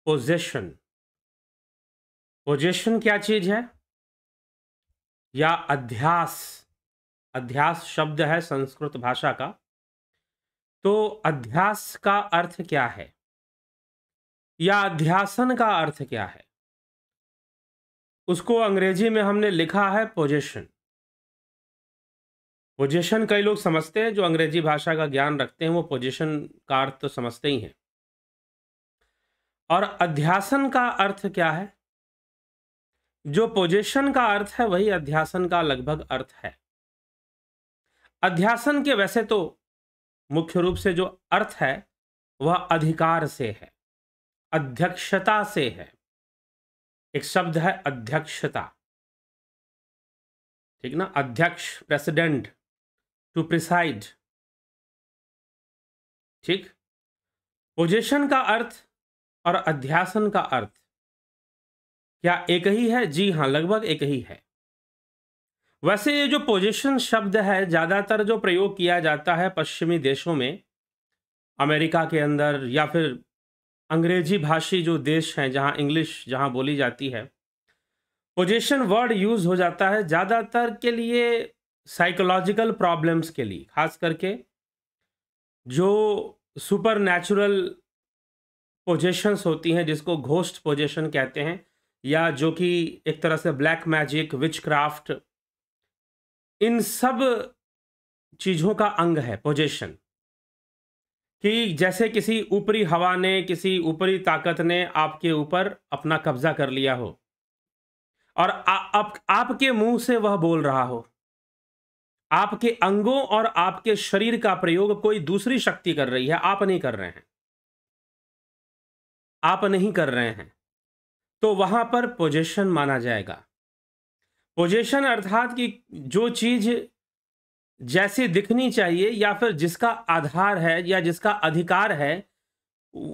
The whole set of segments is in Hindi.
पोजेशन। पोजेशन क्या चीज है? या अध्यास। अध्यास शब्द है संस्कृत भाषा का। तो अध्यास का अर्थ क्या है या अध्यासन का अर्थ क्या है? उसको अंग्रेजी में हमने लिखा है पोजेशन। पोजेशन कई लोग समझते हैं, जो अंग्रेजी भाषा का ज्ञान रखते हैं वो पोजेशन का अर्थ तो समझते ही हैं। और अध्यासन का अर्थ क्या है? जो पोजेशन का अर्थ है वही अध्यासन का लगभग अर्थ है। अध्यासन के वैसे तो मुख्य रूप से जो अर्थ है वह अधिकार से है, अध्यक्षता से है। एक शब्द है अध्यक्षता, ठीक ना? अध्यक्ष, प्रेसिडेंट, टू प्रिसाइड, ठीक। पोजेशन का अर्थ और अध्यासन का अर्थ क्या एक ही है? जी हाँ, लगभग एक ही है। वैसे ये जो पोजीशन शब्द है ज्यादातर जो प्रयोग किया जाता है पश्चिमी देशों में, अमेरिका के अंदर या फिर अंग्रेजी भाषी जो देश हैं जहां इंग्लिश जहां बोली जाती है, पोजीशन वर्ड यूज हो जाता है ज्यादातर के लिए साइकोलॉजिकल प्रॉब्लम्स के लिए, खास करके जो सुपर नेचुरल पोजीशंस होती हैं जिसको घोस्ट पोजीशन कहते हैं, या जो कि एक तरह से ब्लैक मैजिक, विचक्राफ्ट, इन सब चीजों का अंग है पोजीशन। कि जैसे किसी ऊपरी हवा ने, किसी ऊपरी ताकत ने आपके ऊपर अपना कब्जा कर लिया हो और आपके मुंह से वह बोल रहा हो। आपके अंगों और आपके शरीर का प्रयोग कोई दूसरी शक्ति कर रही है, आप नहीं कर रहे हैं, आप नहीं कर रहे हैं, तो वहां पर पोजीशन माना जाएगा। पोजीशन अर्थात कि जो चीज जैसे दिखनी चाहिए या फिर जिसका आधार है या जिसका अधिकार है,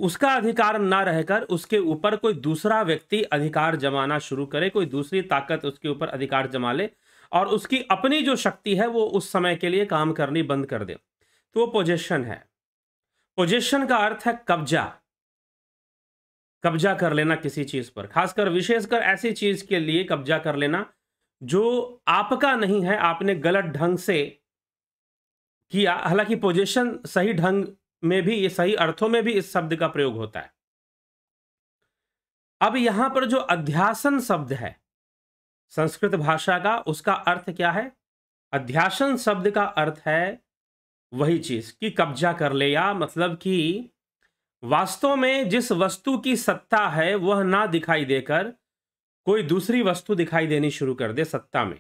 उसका अधिकार ना रहकर उसके ऊपर कोई दूसरा व्यक्ति अधिकार जमाना शुरू करे, कोई दूसरी ताकत उसके ऊपर अधिकार जमा ले और उसकी अपनी जो शक्ति है वो उस समय के लिए काम करनी बंद कर दे, तो वो पोजीशन है। पोजीशन का अर्थ है कब्जा, कब्जा कर लेना किसी चीज पर, खासकर विशेषकर ऐसी चीज के लिए कब्जा कर लेना जो आपका नहीं है, आपने गलत ढंग से किया। हालांकि पोजीशन सही ढंग में भी, ये सही अर्थों में भी इस शब्द का प्रयोग होता है। अब यहां पर जो अध्यासन शब्द है संस्कृत भाषा का, उसका अर्थ क्या है? अध्यासन शब्द का अर्थ है वही चीज कि कब्जा कर ले, या मतलब कि वास्तव में जिस वस्तु की सत्ता है वह ना दिखाई देकर कोई दूसरी वस्तु दिखाई देनी शुरू कर दे सत्ता में,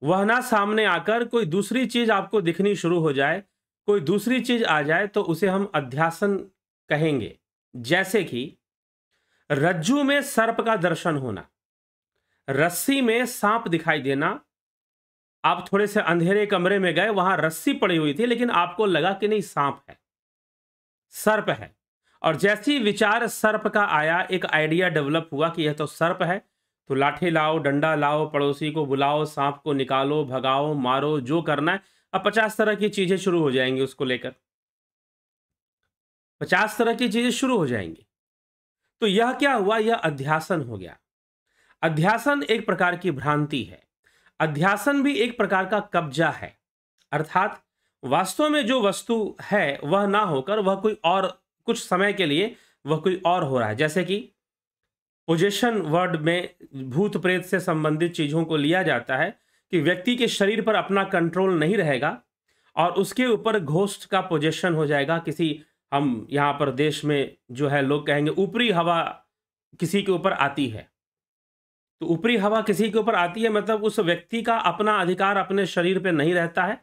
वह ना सामने आकर कोई दूसरी चीज आपको दिखनी शुरू हो जाए, कोई दूसरी चीज आ जाए, तो उसे हम अध्यासन कहेंगे। जैसे कि रज्जू में सर्प का दर्शन होना, रस्सी में सांप दिखाई देना। आप थोड़े से अंधेरे कमरे में गए, वहां रस्सी पड़ी हुई थी लेकिन आपको लगा कि नहीं सांप है, सर्प है, और जैसी विचार सर्प का आया, एक आइडिया डेवलप हुआ कि यह तो सर्प है, तो लाठी लाओ, डंडा लाओ, पड़ोसी को बुलाओ, सांप को निकालो, भगाओ, मारो, जो करना है। अब 50 तरह की चीजें शुरू हो जाएंगी उसको लेकर, 50 तरह की चीजें शुरू हो जाएंगी। तो यह क्या हुआ? यह अध्यासन हो गया। अध्यासन एक प्रकार की भ्रांति है, अध्यासन भी एक प्रकार का कब्जा है। अर्थात वास्तव में जो वस्तु है वह ना होकर वह कोई और, कुछ समय के लिए वह कोई और हो रहा है। जैसे कि पोजीशन वर्ड में भूत प्रेत से संबंधित चीजों को लिया जाता है कि व्यक्ति के शरीर पर अपना कंट्रोल नहीं रहेगा और उसके ऊपर घोस्ट का पोजीशन हो जाएगा। किसी, हम यहाँ पर देश में जो है लोग कहेंगे ऊपरी हवा किसी के ऊपर आती है, तो ऊपरी हवा किसी के ऊपर आती है मतलब उस व्यक्ति का अपना अधिकार अपने शरीर पे नहीं रहता है,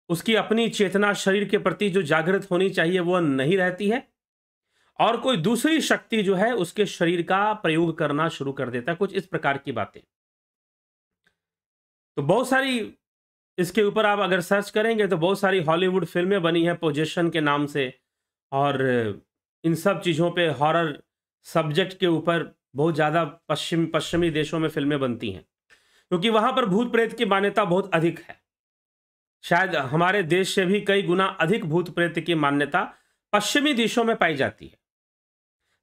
उसकी अपनी चेतना शरीर के प्रति जो जागृत होनी चाहिए वह नहीं रहती है, और कोई दूसरी शक्ति जो है उसके शरीर का प्रयोग करना शुरू कर देता है। कुछ इस प्रकार की बातें। तो बहुत सारी इसके ऊपर आप अगर सर्च करेंगे तो बहुत सारी हॉलीवुड फिल्में बनी हैं पोजीशन के नाम से, और इन सब चीज़ों पे हॉरर सब्जेक्ट के ऊपर बहुत ज़्यादा पश्चिमी देशों में फिल्में बनती हैं, क्योंकि वहाँ पर भूत प्रेत की मान्यता बहुत अधिक है। शायद हमारे देश से भी कई गुना अधिक भूत प्रेत की मान्यता पश्चिमी देशों में पाई जाती है।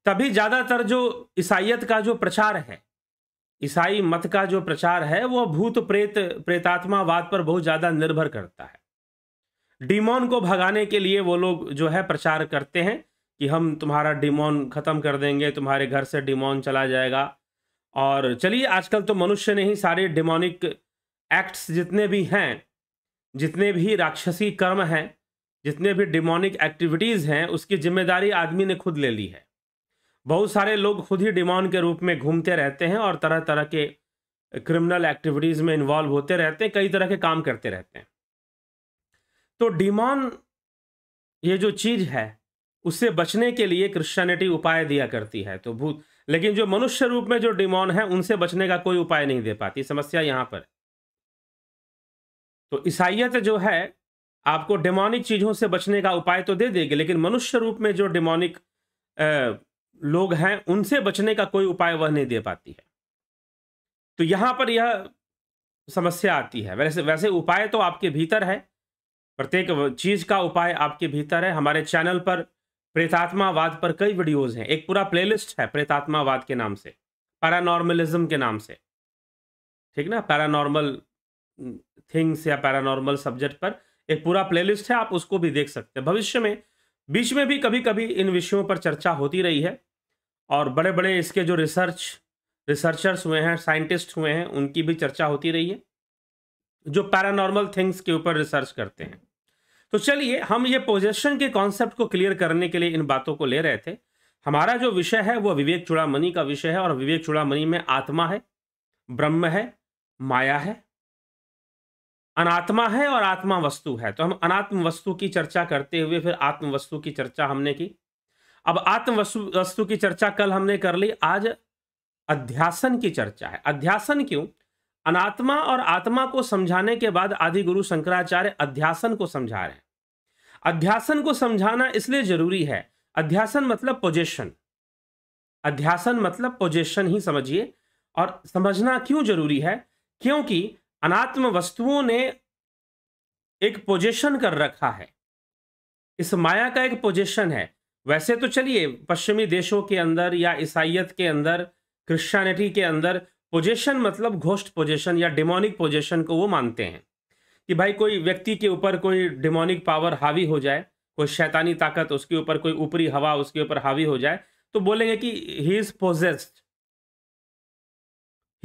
तभी ज्यादातर जो ईसाइयत का जो प्रचार है, ईसाई मत का जो प्रचार है, वो भूत प्रेत प्रेतात्मावाद पर बहुत ज्यादा निर्भर करता है। डिमोन को भगाने के लिए वो लोग जो है प्रचार करते हैं कि हम तुम्हारा डिमोन खत्म कर देंगे, तुम्हारे घर से डिमोन चला जाएगा। और चलिए, आजकल तो मनुष्य ने ही सारे डिमोनिक एक्ट्स जितने भी हैं, जितने भी राक्षसी कर्म हैं, जितने भी डिमोनिक एक्टिविटीज हैं, उसकी जिम्मेदारी आदमी ने खुद ले ली है। बहुत सारे लोग खुद ही डिमोन के रूप में घूमते रहते हैं और तरह तरह के क्रिमिनल एक्टिविटीज में इन्वॉल्व होते रहते हैं, कई तरह के काम करते रहते हैं। तो डिमोन ये जो चीज है, उससे बचने के लिए क्रिश्चियनिटी उपाय दिया करती है। तो भूत, लेकिन जो मनुष्य रूप में जो डिमोन है, उनसे बचने का कोई उपाय नहीं दे पाती। समस्या यहां पर। तो ईसाइयत जो है आपको डिमोनिक चीजों से बचने का उपाय तो दे देगी, लेकिन मनुष्य रूप में जो डिमोनिक लोग हैं, उनसे बचने का कोई उपाय वह नहीं दे पाती है। तो यहां पर यह समस्या आती है। वैसे उपाय तो आपके भीतर है, प्रत्येक चीज का उपाय आपके भीतर है। हमारे चैनल पर प्रेतात्मावाद पर कई वीडियोस हैं, एक पूरा प्लेलिस्ट है प्रेतात्मावाद के नाम से, पैरानॉर्मलिज्म के नाम से, ठीक ना, पैरानॉर्मल थिंग्स या पैरानॉर्मल सब्जेक्ट पर एक पूरा प्लेलिस्ट है, आप उसको भी देख सकते हैं। भविष्य में बीच में भी कभी कभी इन विषयों पर चर्चा होती रही है, और बड़े बड़े इसके जो रिसर्चर्स हुए हैं, साइंटिस्ट हुए हैं, उनकी भी चर्चा होती रही है, जो पैरानॉर्मल थिंग्स के ऊपर रिसर्च करते हैं। तो चलिए, हम ये पोजेशन के कॉन्सेप्ट को क्लियर करने के लिए इन बातों को ले रहे थे। हमारा जो विषय है वो विवेक चूड़ामणि का विषय है, और विवेक चूड़ामणि में आत्मा है, ब्रह्म है, माया है, अनात्मा है और आत्मा वस्तु है। तो हम अनात्म वस्तु की चर्चा करते हुए फिर आत्म वस्तु की चर्चा हमने की। अब आत्म वस्तु की चर्चा कल हमने कर ली, आज अध्यासन की चर्चा है। अध्यासन क्यों? अनात्मा और आत्मा को समझाने के बाद आदि गुरु शंकराचार्य अध्यासन को समझा रहे हैं। अध्यासन को समझाना इसलिए जरूरी है, अध्यासन मतलब पोजेशन, अध्यासन मतलब पोजेशन ही समझिए। और समझना क्यों जरूरी है? क्योंकि अनात्म वस्तुओं ने एक पोजेशन कर रखा है, इस माया का एक पोजेशन है। वैसे तो चलिए, पश्चिमी देशों के अंदर या ईसाइयत के अंदर, क्रिश्चियनिटी के अंदर पोजेशन मतलब घोस्ट पोजेशन या डिमोनिक पोजेशन को वो मानते हैं कि भाई कोई व्यक्ति के ऊपर कोई डिमोनिक पावर हावी हो जाए, कोई शैतानी ताकत उसके ऊपर, कोई ऊपरी हवा उसके ऊपर हावी हो जाए, तो बोलेंगे कि he is possessed.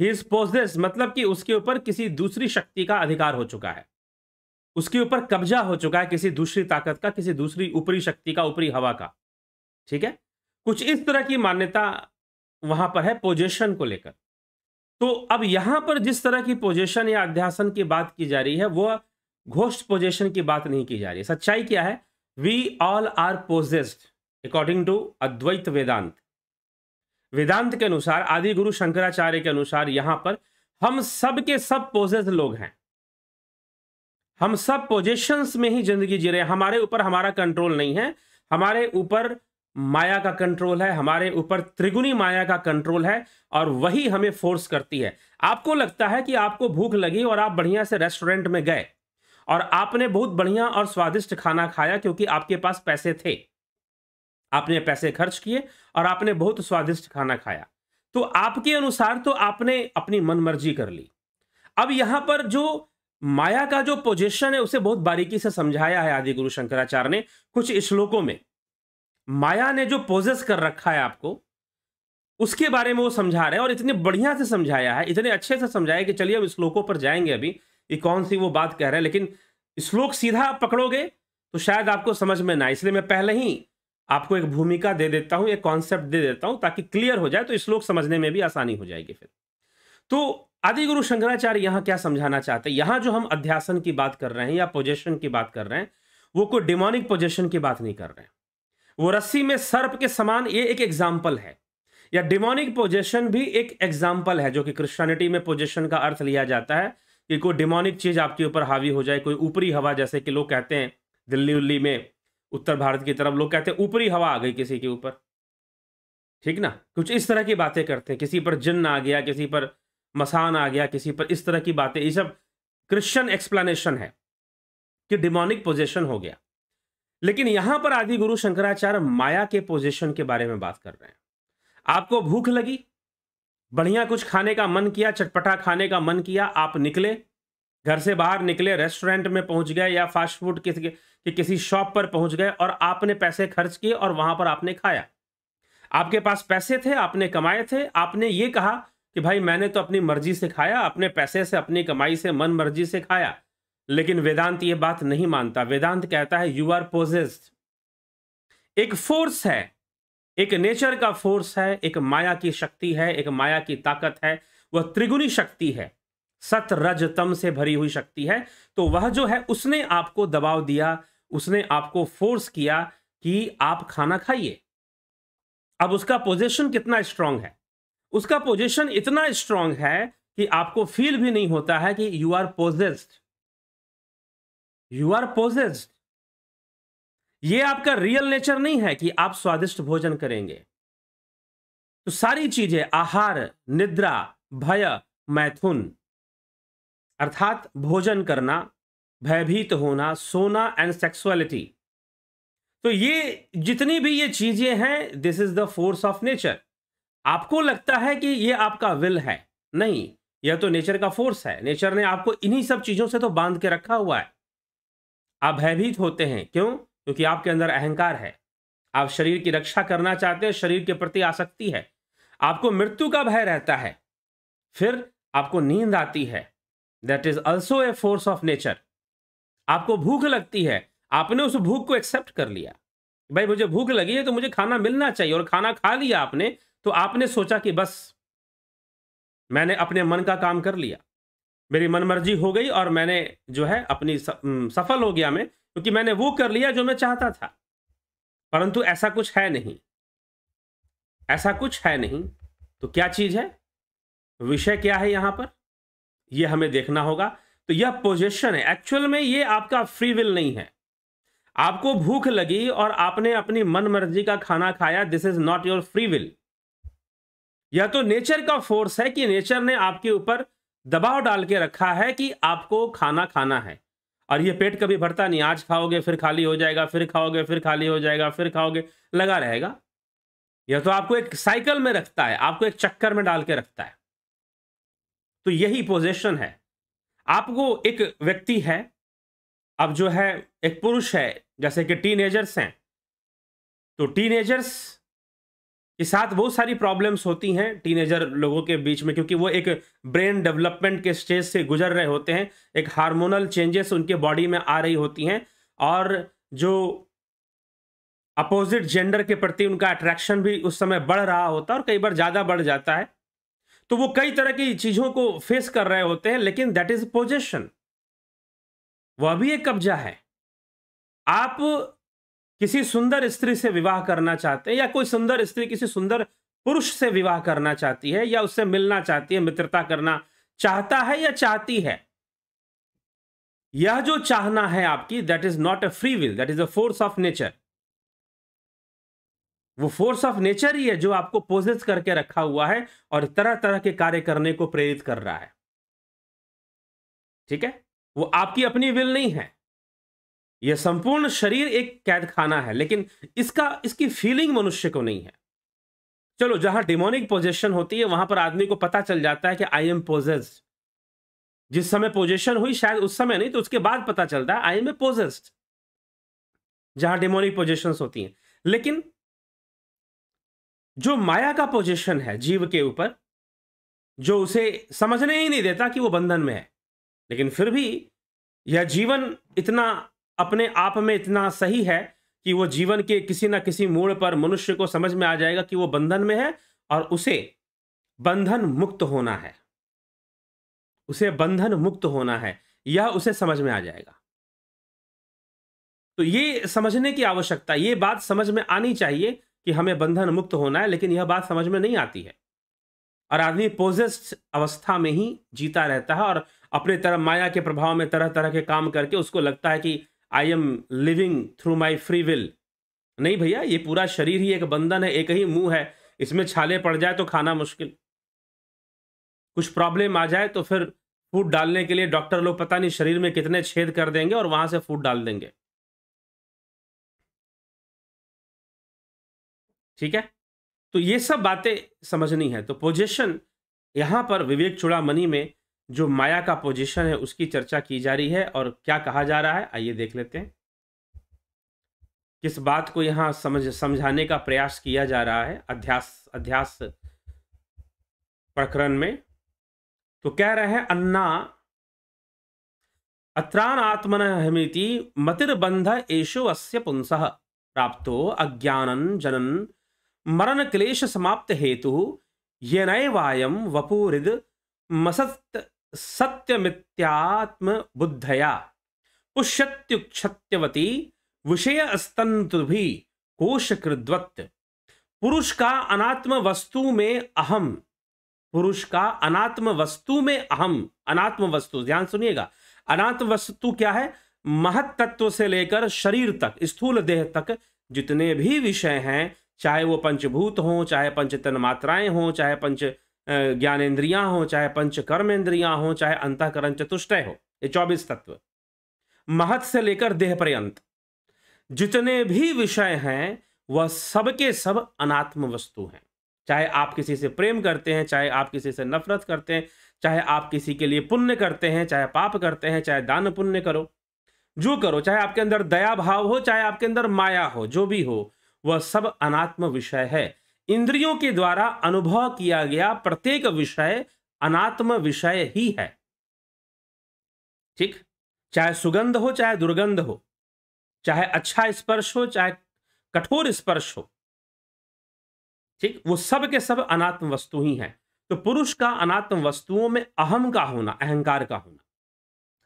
He is possessed मतलब कि उसके ऊपर किसी दूसरी शक्ति का अधिकार हो चुका है, उसके ऊपर कब्जा हो चुका है किसी दूसरी ताकत का, किसी दूसरी ऊपरी शक्ति का, ऊपरी हवा का। ठीक है, कुछ इस तरह की मान्यता वहां पर है पोजेशन को लेकर। तो अब यहां पर जिस तरह की पोजेशन या अध्यासन की बात की जा रही है, वो घोस्ट पोजेशन की बात नहीं की जा रही है। सच्चाई क्या है? We all are possessed according to Advaita Vedanta. Vedanta के अनुसार, आदि गुरु शंकराचार्य के अनुसार, यहां पर हम सब के सब पोजेस्ड लोग हैं। हम सब पोजेशंस में ही जिंदगी जी रहे हैं। हमारे ऊपर हमारा कंट्रोल नहीं है, हमारे ऊपर माया का कंट्रोल है, हमारे ऊपर त्रिगुणी माया का कंट्रोल है, और वही हमें फोर्स करती है। आपको लगता है कि आपको भूख लगी और आप बढ़िया से रेस्टोरेंट में गए और आपने बहुत बढ़िया और स्वादिष्ट खाना खाया क्योंकि आपके पास पैसे थे, आपने पैसे खर्च किए और आपने बहुत स्वादिष्ट खाना खाया। तो आपके अनुसार तो आपने अपनी मनमर्जी कर ली। अब यहां पर जो माया का जो पोजीशन है उसे बहुत बारीकी से समझाया है आदि गुरु शंकराचार्य ने कुछ श्लोकों में। माया ने जो पोजेस कर रखा है आपको, उसके बारे में वो समझा रहे हैं, और इतने बढ़िया से समझाया है, इतने अच्छे से समझाया कि चलिए हम श्लोकों पर जाएंगे अभी कि कौन सी वो बात कह रहे हैं। लेकिन श्लोक सीधा पकड़ोगे तो शायद आपको समझ में ना, इसलिए मैं पहले ही आपको एक भूमिका दे देता हूं, एक कॉन्सेप्ट दे देता हूं ताकि क्लियर हो जाए, तो श्लोक समझने में भी आसानी हो जाएगी फिर। तो आदि गुरु शंकराचार्य यहां क्या समझाना चाहते हैं? यहां जो हम अध्यासन की बात कर रहे हैं या पोजेशन की बात कर रहे हैं, वो कोई डिमोनिक पोजेशन की बात नहीं कर रहे हैं। वो रस्सी में सर्प के समान, ये एक एग्जाम्पल है, या डिमोनिक पोजेशन भी एक एग्जाम्पल है, जो कि क्रिश्चियनिटी में पोजेशन का अर्थ लिया जाता है कि कोई डिमोनिक चीज आपके ऊपर हावी हो जाए, कोई ऊपरी हवा, जैसे कि लोग कहते हैं दिल्ली उल्ली में, उत्तर भारत की तरफ लोग कहते हैं ऊपरी हवा आ गई किसी के ऊपर, ठीक ना, कुछ इस तरह की बातें करते हैं, किसी पर जिन्न आ गया, किसी पर मसान आ गया, किसी पर इस तरह की बातें। ये सब क्रिश्चियन एक्सप्लेनेशन है कि डिमोनिक पोजेशन हो गया। लेकिन यहां पर आदि गुरु शंकराचार्य माया के पोजीशन के बारे में बात कर रहे हैं। आपको भूख लगी, बढ़िया कुछ खाने का मन किया, चटपटा खाने का मन किया, आप निकले, घर से बाहर निकले, रेस्टोरेंट में पहुंच गए या फास्ट फूड किसी शॉप पर पहुंच गए और आपने पैसे खर्च किए और वहां पर आपने खाया। आपके पास पैसे थे, आपने कमाए थे, आपने ये कहा कि भाई मैंने तो अपनी मर्जी से खाया, अपने पैसे से, अपनी कमाई से, मन मर्जी से खाया। लेकिन वेदांत ये बात नहीं मानता। वेदांत कहता है यू आर पोजेस्ड। एक फोर्स है, एक नेचर का फोर्स है, एक माया की शक्ति है, एक माया की ताकत है, वह त्रिगुणी शक्ति है, सत रज तम से भरी हुई शक्ति है। तो वह जो है उसने आपको दबाव दिया, उसने आपको फोर्स किया कि आप खाना खाइए। अब उसका पोजीशन कितना स्ट्रांग है? उसका पोजीशन इतना स्ट्रांग है कि आपको फील भी नहीं होता है कि you are possessed. You are possessed. ये आपका रियल नेचर नहीं है कि आप स्वादिष्ट भोजन करेंगे। तो सारी चीजें, आहार, निद्रा, भय, मैथुन, अर्थात भोजन करना, भयभीत होना, सोना एंड सेक्सुअलिटी, तो ये जितनी भी ये चीजें हैं, this is the force of nature. आपको लगता है कि ये आपका विल है, नहीं, यह तो नेचर का फोर्स है। नेचर ने आपको इन्हीं सब चीजों से तो बांध के रखा हुआ है। आप भयभीत होते हैं, क्यों? क्योंकि आपके अंदर अहंकार है। आप शरीर की रक्षा करना चाहते हैं, शरीर के प्रति आसक्ति है, आपको मृत्यु का भय रहता है, फिर आपको नींद आती है, that is also a force of nature. आपको भूख लगती है, आपने उस भूख को एक्सेप्ट कर लिया, भाई मुझे भूख लगी है तो मुझे खाना मिलना चाहिए, और खाना खा लिया आपने, तो आपने सोचा कि बस मैंने अपने मन का काम कर लिया, मेरी मनमर्जी हो गई और मैंने जो है अपनी सफल हो गया मैं, क्योंकि मैंने वो कर लिया जो मैं चाहता था। परंतु ऐसा कुछ है नहीं, ऐसा कुछ है नहीं। तो क्या चीज है, विषय क्या है यहां पर, यह हमें देखना होगा। तो यह पोजीशन है, एक्चुअल में ये आपका फ्री विल नहीं है। आपको भूख लगी और आपने अपनी मन मर्जी का खाना खाया, this is not your free will. यह तो नेचर का फोर्स है कि नेचर ने आपके ऊपर दबाव डाल के रखा है कि आपको खाना खाना है। और ये पेट कभी भरता नहीं, आज खाओगे फिर खाली हो जाएगा, फिर खाओगे फिर खाली हो जाएगा, फिर खाओगे, लगा रहेगा। यह तो आपको एक साइकिल में रखता है, आपको एक चक्कर में डाल के रखता है। तो यही पोजीशन है। आपको एक व्यक्ति है, अब जो है एक पुरुष है, जैसे कि टीनेजर्स हैं, तो टीनेजर्स के साथ बहुत सारी प्रॉब्लम्स होती हैं टीनेजर लोगों के बीच में, क्योंकि वो एक ब्रेन डेवलपमेंट के स्टेज से गुजर रहे होते हैं, एक हार्मोनल चेंजेस उनके बॉडी में आ रही होती हैं, और जो अपोजिट जेंडर के प्रति उनका अट्रैक्शन भी उस समय बढ़ रहा होता है, और कई बार ज़्यादा बढ़ जाता है। तो वो कई तरह की चीज़ों को फेस कर रहे होते हैं, लेकिन दैट इज पोजेशन, वह भी एक कब्जा है। आप किसी सुंदर स्त्री से विवाह करना चाहते हैं, या कोई सुंदर स्त्री किसी सुंदर पुरुष से विवाह करना चाहती है, या उससे मिलना चाहती है, मित्रता करना चाहता है या चाहती है, यह जो चाहना है आपकी, that is not a free will, that is a force of nature. वो फोर्स ऑफ नेचर ही है जो आपको पोजेस करके रखा हुआ है और तरह तरह के कार्य करने को प्रेरित कर रहा है। ठीक है, वो आपकी अपनी विल नहीं है। यह संपूर्ण शरीर एक कैद खाना है, लेकिन इसकी फीलिंग मनुष्य को नहीं है। चलो, जहां डिमोनिक पोजेशन होती है वहां पर आदमी को पता चल जाता है कि आई एम पोजेस्ड। जिस समय पोजेशन हुई शायद उस समय नहीं, तो उसके बाद पता चलता है आई एम ए पोजेस्ड, जहां डिमोनिक पोजेशंस होती हैं। लेकिन जो माया का पोजीशन है जीव के ऊपर, जो उसे समझने ही नहीं देता कि वो बंधन में है, लेकिन फिर भी यह जीवन इतना अपने आप में इतना सही है कि वो जीवन के किसी ना किसी मोड़ पर मनुष्य को समझ में आ जाएगा कि वो बंधन में है और उसे बंधन मुक्त होना है, उसे बंधन मुक्त होना है, यह उसे समझ में आ जाएगा। तो ये समझने की आवश्यकता, ये बात समझ में आनी चाहिए कि हमें बंधन मुक्त होना है, लेकिन यह बात समझ में नहीं आती है, और आदमी पोजेस्ड अवस्था में ही जीता रहता है और अपने तरह माया के प्रभाव में तरह तरह के काम करके उसको लगता है कि I am living through my free will. नहीं भैया, ये पूरा शरीर ही एक बंधन है, एक ही मुंह है, इसमें छाले पड़ जाए तो खाना मुश्किल, कुछ प्रॉब्लम आ जाए तो फिर फूड डालने के लिए डॉक्टर लोग पता नहीं शरीर में कितने छेद कर देंगे और वहां से फूड डाल देंगे। ठीक है, तो ये सब बातें समझनी है। तो पोजीशन यहां पर विवेक चूड़ामणि में जो माया का पोजीशन है उसकी चर्चा की जा रही है और क्या कहा जा रहा है, आइए देख लेते हैं। किस बात को यहां समझाने का प्रयास किया जा रहा है अध्यास प्रकरण में। तो कह रहे हैं अन्ना अत्रान आत्मनहमिति मतिर्बंध एषो अस्य पुंसः प्राप्तो अज्ञानं जनन मरण क्लेश समाप्त हेतु येनैवायं वपुरिद मसत् सत्यमित्यात्म बुद्धया पुष्यत्युक्षत्यवती विषय स्तंतुभि कोशकृद्वत्। पुरुष का अनात्म वस्तु में अहम, पुरुष का अनात्म वस्तु में अहम, अनात्म वस्तु ध्यान सुनिएगा, अनात्म वस्तु क्या है? महत तत्व से लेकर शरीर तक, स्थूल देह तक जितने भी विषय हैं, चाहे वो पंचभूत हों, चाहे पंच तन्मात्राएं हों, चाहे पंच ज्ञानेन्द्रियां हों, चाहे पंच कर्मेंद्रियां हों, चाहे अंतःकरण चतुष्टय हो, ये 24 तत्व महत से लेकर देह पर्यंत जितने भी विषय हैं वह सबके सब अनात्म वस्तु हैं। चाहे आप किसी से प्रेम करते हैं, चाहे आप किसी से नफरत करते हैं, चाहे आप किसी के लिए पुण्य करते हैं, चाहे पाप करते हैं, चाहे दान पुण्य करो, जो करो, चाहे आपके अंदर दया भाव हो, चाहे आपके अंदर माया हो, जो भी हो, वह सब अनात्म विषय है। इंद्रियों के द्वारा अनुभव किया गया प्रत्येक विषय अनात्म विषय ही है। ठीक, चाहे सुगंध हो, चाहे दुर्गंध हो, चाहे अच्छा स्पर्श हो, चाहे कठोर स्पर्श हो, ठीक, वो सब के सब अनात्म वस्तु ही हैं। तो पुरुष का अनात्म वस्तुओं में अहम का होना, अहंकार का होना,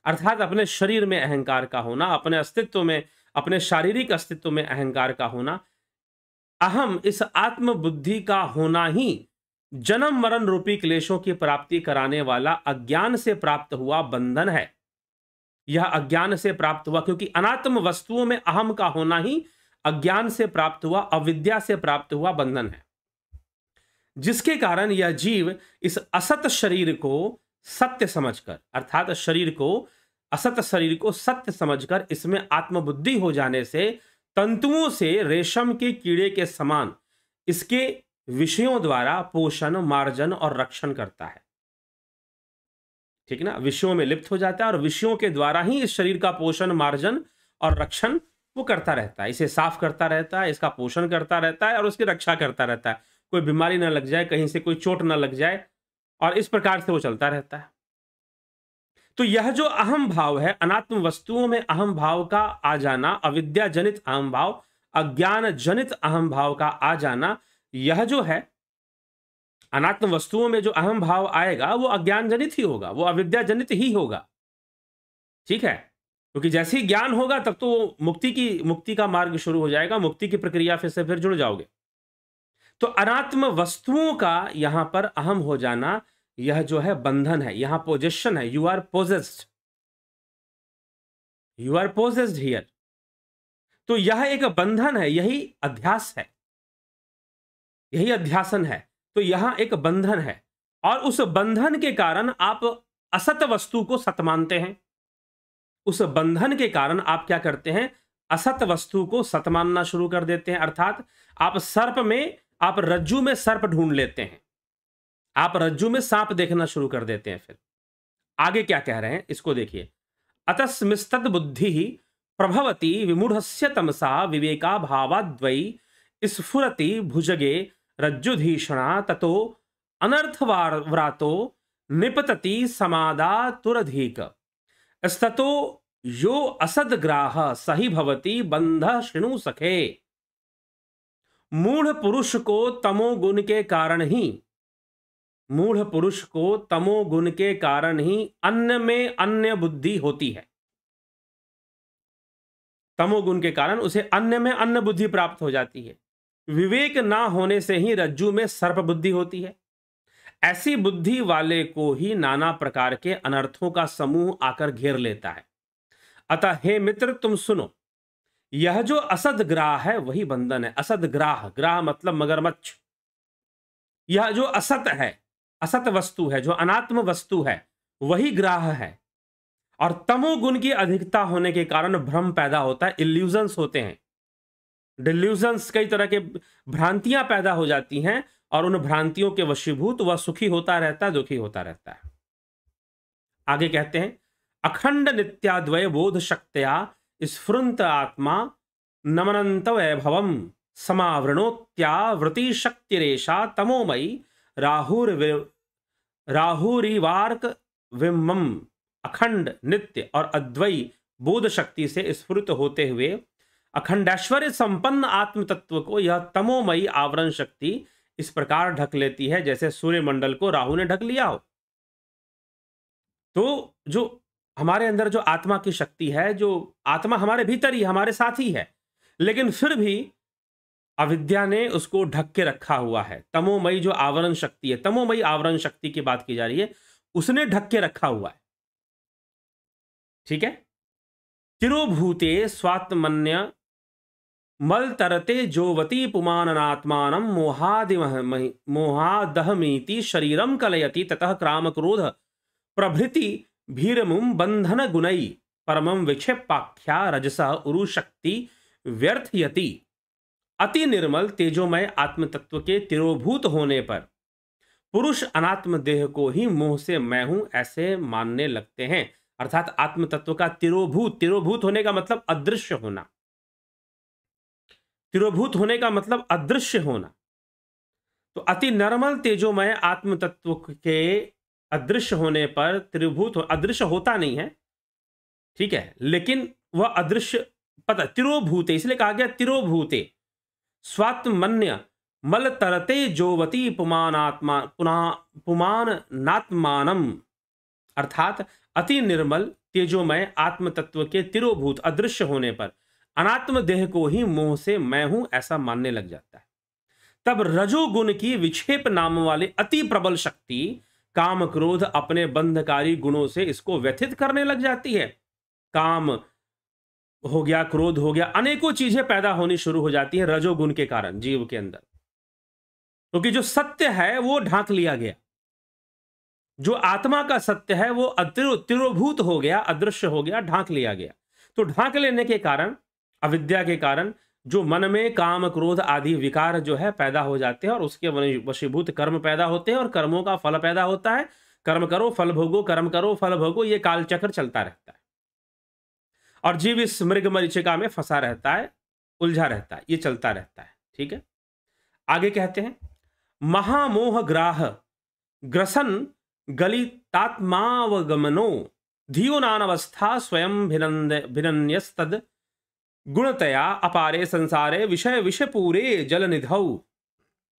अर्थात अपने शरीर में अहंकार का होना, अपने अस्तित्व में, अपने शारीरिक अस्तित्व में अहंकार का होना, अहम, इस आत्म बुद्धि का होना ही जन्म मरण रूपी क्लेशों की प्राप्ति कराने वाला अज्ञान से प्राप्त हुआ बंधन है। यह अज्ञान से प्राप्त हुआ, क्योंकि अनात्म वस्तुओं में अहम का होना ही अज्ञान से प्राप्त हुआ, अविद्या से प्राप्त हुआ बंधन है, जिसके कारण यह जीव इस असत शरीर को सत्य समझकर, अर्थात शरीर को, असत शरीर को सत्य समझकर इसमें आत्मबुद्धि हो जाने से तंतुओं से रेशम के कीड़े के समान इसके विषयों द्वारा पोषण, मार्जन और रक्षण करता है। ठीक ना, विषयों में लिप्त हो जाता है और विषयों के द्वारा ही इस शरीर का पोषण, मार्जन और रक्षण वो करता रहता है, इसे साफ करता रहता है, इसका पोषण करता रहता है और उसकी रक्षा करता रहता है, कोई बीमारी ना लग जाए, कहीं से कोई चोट ना लग जाए, और इस प्रकार से वो चलता रहता है। तो यह जो अहम भाव है, अनात्म वस्तुओं में अहम भाव का आ जाना, अविद्या जनित अहम भाव, अज्ञान जनित अहम भाव का आ जाना, यह जो है अनात्म वस्तुओं में जो अहम भाव आएगा वो अज्ञान जनित ही होगा, वो अविद्या जनित ही होगा। ठीक है, क्योंकि जैसे ही ज्ञान होगा तब तो मुक्ति का मार्ग शुरू हो जाएगा, मुक्ति की प्रक्रिया फिर जुड़ जाओगे। तो अनात्म वस्तुओं का यहां पर अहम हो जाना, यह जो है बंधन है, यहां पोजेशन है, you are possessed, you are possessed here. तो यह एक बंधन है, यही अध्यास है, यही अध्यासन है। तो यहां एक बंधन है और उस बंधन के कारण आप असत वस्तु को सत मानते हैं। उस बंधन के कारण आप क्या करते हैं? असत वस्तु को सत मानना शुरू कर देते हैं। अर्थात आप रज्जू में सर्प ढूंढ लेते हैं, आप रज्जू में सांप देखना शुरू कर देते हैं। फिर आगे क्या कह रहे हैं इसको देखिए। अतस्मिस्तद बुद्धि प्रभवती विमूढ़स्य तमसा विवेका भावाद्वयी स्फुरति भुजगे रज्जुधीषणा ततो अनर्थव्रातो निपतति समादातुरधिक स्ततो यो असद्ग्राह सही भवति बंध शृणु सखे। मूढ़ पुरुष को तमोगुण के कारण ही, मूढ़ पुरुष को तमोगुण के कारण ही अन्य में अन्य बुद्धि होती है। तमोगुण के कारण उसे अन्य में अन्य बुद्धि प्राप्त हो जाती है। विवेक ना होने से ही रज्जु में सर्प बुद्धि होती है। ऐसी बुद्धि वाले को ही नाना प्रकार के अनर्थों का समूह आकर घेर लेता है। अतः हे मित्र तुम सुनो, यह जो असदग्राह है वही बंधन है। असदग्राह, ग्राह मतलब मगरमच्छ। यह जो असत है, असत वस्तु है, जो अनात्म वस्तु है, वही ग्राह है। और तमोगुण की अधिकता होने के कारण भ्रम पैदा होता है, इल्यूजन्स होते हैं। डिल्यूजन्स, कई तरह के भ्रांतियां पैदा हो जाती हैं, और उन भ्रांतियों के वशीभूत वह सुखी होता रहता है, दुखी होता रहता है। आगे कहते हैं, अखंड नित्याद्वय बोध शक्त्या स्फुरंत आत्मा नमनंत वैभवम समावृणोत्यावृति शक्तिरेशा तमोमयी राहुरिवार्क विमम। अखंड, नित्य और अद्वयी बोध शक्ति से स्फुरित होते हुए अखंडैश्वर्य संपन्न आत्म तत्व को यह तमोमयी आवरण शक्ति इस प्रकार ढक लेती है जैसे सूर्य मंडल को राहु ने ढक लिया हो। तो जो हमारे अंदर जो आत्मा की शक्ति है, जो आत्मा हमारे भीतर ही, हमारे साथ ही है, लेकिन फिर भी अविद्या ने उसको ढक के रखा हुआ है। तमोमयी जो आवरण शक्ति है, तमोमयी आवरण शक्ति की बात की जा रही है, उसने ढक के रखा हुआ है। ठीक है। तिरोभूते स्वात्मन्य मल तरते जोवती पुमाननात्मानं मोहादहमीति शरीरम कलयति ततः क्राम क्रोध प्रभृति भीरमुम बंधन गुणई परमं विक्षेपाख्या रजसा उरुशक्ति व्यर्थयति। अति निर्मल तेजोमय आत्म तत्व के तिरोभूत होने पर पुरुष अनात्म देह को ही मोह से मैं हूं ऐसे मानने लगते हैं। अर्थात आत्म तत्व का तिरोभूत, तिरोभूत होने का मतलब अदृश्य होना, तिरोभूत होने का मतलब अदृश्य होना। तो अति निर्मल तेजोमय आत्म तत्व के अदृश्य होने पर तिरोभूत अदृश्य होता नहीं है, ठीक है, लेकिन वह अदृश्य पता तिरोभूते, इसलिए कहा गया तिरोभूते स्वात्मन्य मल तरते जोवती पुमानात्मा पुमान नात्मानम। अर्थात अति निर्मल तेजोमय आत्म तत्व के तिरोभूत अदृश्य होने पर अनात्म देह को ही मोह से मैं हूं ऐसा मानने लग जाता है। तब रजोगुण की विक्षेप नाम वाली अति प्रबल शक्ति काम क्रोध अपने बंधकारी गुणों से इसको व्यथित करने लग जाती है। काम हो गया, क्रोध हो गया, अनेकों चीजें पैदा होनी शुरू हो जाती हैं रजोगुण के कारण जीव के अंदर, क्योंकि जो सत्य है वो ढांक लिया गया, जो आत्मा का सत्य है वो तिरोभूत हो गया, अदृश्य हो गया, ढांक लिया गया। तो ढांक लेने के कारण, अविद्या के कारण जो मन में काम क्रोध आदि विकार जो है पैदा हो जाते हैं और उसके वशीभूत कर्म पैदा होते हैं और कर्मों का फल पैदा होता है। कर्म करो फल भोगो, कर्म करो फल भोगो, ये कालचक्र चलता रहता है और जीव इस मृग मरीचिका में फंसा रहता है, उलझा रहता है, ये चलता रहता है। ठीक है। आगे कहते हैं, महामोह ग्राह ग्रसन गलितात्मावगमनो धियो नानवस्था स्वयं भिनन्यस्तद गुणतया अपारे संसारे विषय विषपूरे जल निधौ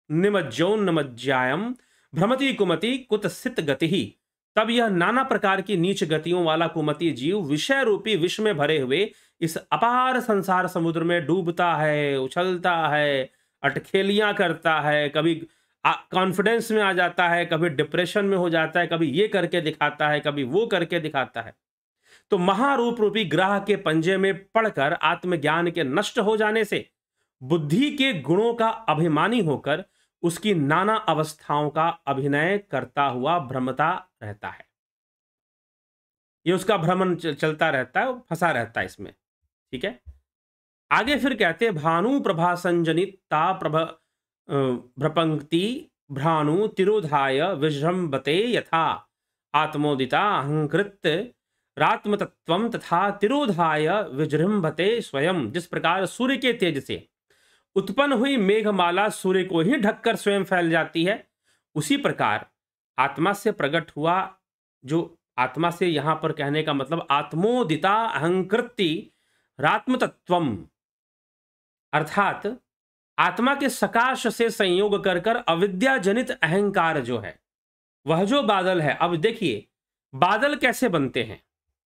निमज्जोन्नमज्जायम भ्रमति कुमति कुतसित गति। तब यह नाना प्रकार की नीच गतियों वाला कुमति जीव विषय रूपी विष में भरे हुए इस अपार संसार समुद्र में डूबता है, उछलता है, अटखेलियां करता है, कभी कॉन्फिडेंस में आ जाता है, कभी डिप्रेशन में हो जाता है, कभी ये करके दिखाता है, कभी वो करके दिखाता है। तो महारूप रूपी ग्रह के पंजे में पड़कर आत्मज्ञान के नष्ट हो जाने से बुद्धि के गुणों का अभिमानी होकर उसकी नाना अवस्थाओं का अभिनय करता हुआ भ्रमता रहता है। ये उसका भ्रमण चलता रहता है, फंसा रहता है इसमें। ठीक है। आगे फिर कहते, भानु प्रभा संजनिता भ्रपंक्ति भ्राणु तिरोधाय विजृंभते यथा आत्मोदिता अहंकृत रात्मतत्वम तथा तिरोधाय विजृंभते स्वयं। जिस प्रकार सूर्य के तेज से उत्पन्न हुई मेघमाला सूर्य को ही ढककर स्वयं फैल जाती है, उसी प्रकार आत्मा से प्रकट हुआ, जो आत्मा से यहां पर कहने का मतलब आत्मोदिता अहंकृति रात्मतत्वम, अर्थात आत्मा के सकाश से संयोग कर कर अविद्या जनित अहंकार जो है वह जो बादल है। अब देखिए बादल कैसे बनते हैं,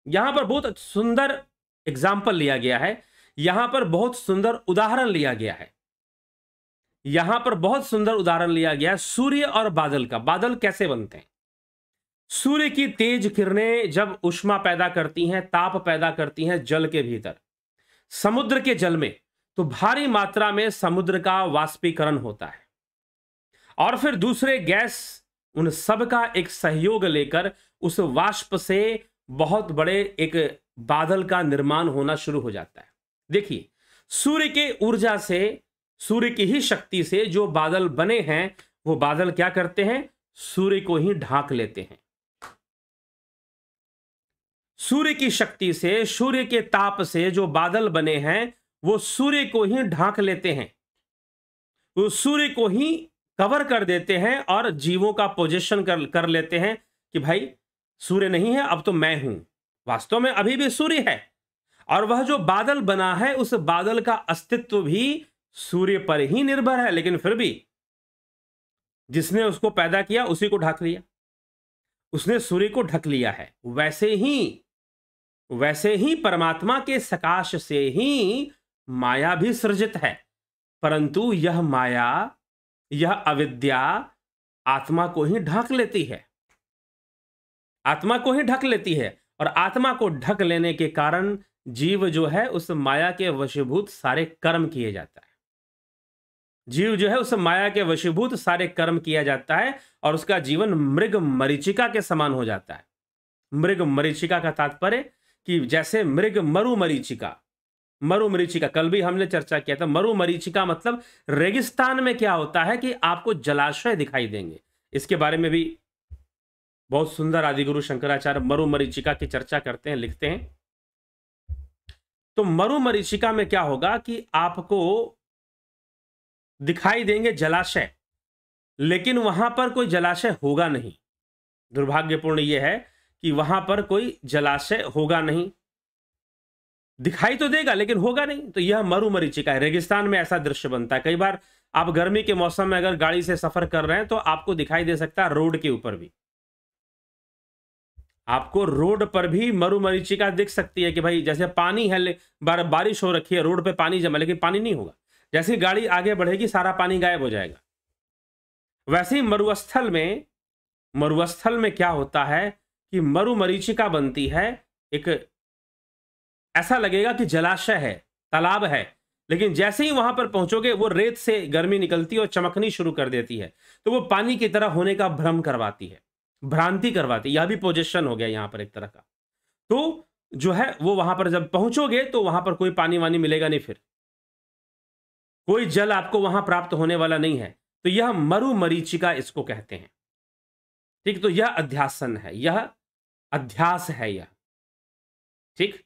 यहां पर बहुत सुंदर एग्जाम्पल लिया गया है, यहां पर बहुत सुंदर उदाहरण लिया गया है, यहां पर बहुत सुंदर उदाहरण लिया गया है सूर्य और बादल का। बादल कैसे बनते हैं? सूर्य की तेज किरणें जब ऊष्मा पैदा करती हैं, ताप पैदा करती हैं जल के भीतर, समुद्र के जल में, तो भारी मात्रा में समुद्र का वाष्पीकरण होता है और फिर दूसरे गैस उन सब का एक सहयोग लेकर उस वाष्प से बहुत बड़े एक बादल का निर्माण होना शुरू हो जाता है। देखिए सूर्य के ऊर्जा से, सूर्य की ही शक्ति से जो बादल बने हैं, वो बादल क्या करते हैं? सूर्य को ही ढांक लेते हैं। सूर्य की शक्ति से, सूर्य के ताप से जो बादल बने हैं, वो सूर्य को ही ढांक लेते हैं, वो सूर्य को ही कवर कर देते हैं और जीवों का पोजीशन कर लेते हैं कि भाई सूर्य नहीं है, अब तो मैं हूं। वास्तव में अभी भी सूर्य है, और वह जो बादल बना है, उस बादल का अस्तित्व भी सूर्य पर ही निर्भर है, लेकिन फिर भी जिसने उसको पैदा किया उसी को ढक लिया, उसने सूर्य को ढक लिया है। वैसे ही परमात्मा के सकाश से ही माया भी सृजित है, परंतु यह माया, यह अविद्या आत्मा को ही ढक लेती है, आत्मा को ही ढक लेती है, और आत्मा को ढक लेने के कारण जीव जो है उस माया के वशीभूत सारे कर्म किए जाता है। जीव जो है उस माया के वशीभूत सारे कर्म किया जाता है, और उसका जीवन मृग मरीचिका के समान हो जाता है। मृग मरीचिका का तात्पर्य कि जैसे मृग मरु मरीचिका, कल भी हमने चर्चा किया था। मरु मरीचिका मतलब रेगिस्तान में क्या होता है कि आपको जलाशय दिखाई देंगे। इसके बारे में भी बहुत सुंदर आदिगुरु शंकराचार्य मरु मरीचिका की चर्चा करते हैं, लिखते हैं। तो मरु मरीचिका में क्या होगा कि आपको दिखाई देंगे जलाशय, लेकिन वहां पर कोई जलाशय होगा नहीं। दुर्भाग्यपूर्ण यह है कि वहां पर कोई जलाशय होगा नहीं, दिखाई तो देगा लेकिन होगा नहीं। तो यह मरु मरीचिका है। रेगिस्तान में ऐसा दृश्य बनता है। कई बार आप गर्मी के मौसम में अगर गाड़ी से सफर कर रहे हैं तो आपको दिखाई दे सकता है रोड के ऊपर भी, आपको रोड पर भी मरु मरीचिका दिख सकती है कि भाई जैसे पानी है, बारिश हो रखी है, रोड पे पानी जमा, लेकिन पानी नहीं होगा। जैसे ही गाड़ी आगे बढ़ेगी सारा पानी गायब हो जाएगा। वैसे ही मरुस्थल में क्या होता है कि मरु मरीचिका बनती है। एक ऐसा लगेगा कि जलाशय है, तालाब है, लेकिन जैसे ही वहां पर पहुंचोगे वो रेत से गर्मी निकलती है और चमकनी शुरू कर देती है, तो वो पानी की तरह होने का भ्रम करवाती है, भ्रांति करवाती है। यह भी पोजीशन हो गया यहां पर एक तरह का। तो जो है वो वहां पर जब पहुंचोगे तो वहां पर कोई पानी वानी मिलेगा नहीं, फिर कोई जल आपको वहां प्राप्त होने वाला नहीं है। तो यह मरु मरीचिका इसको कहते हैं। ठीक, तो यह अध्यासन है, यह अध्यास है यह। ठीक,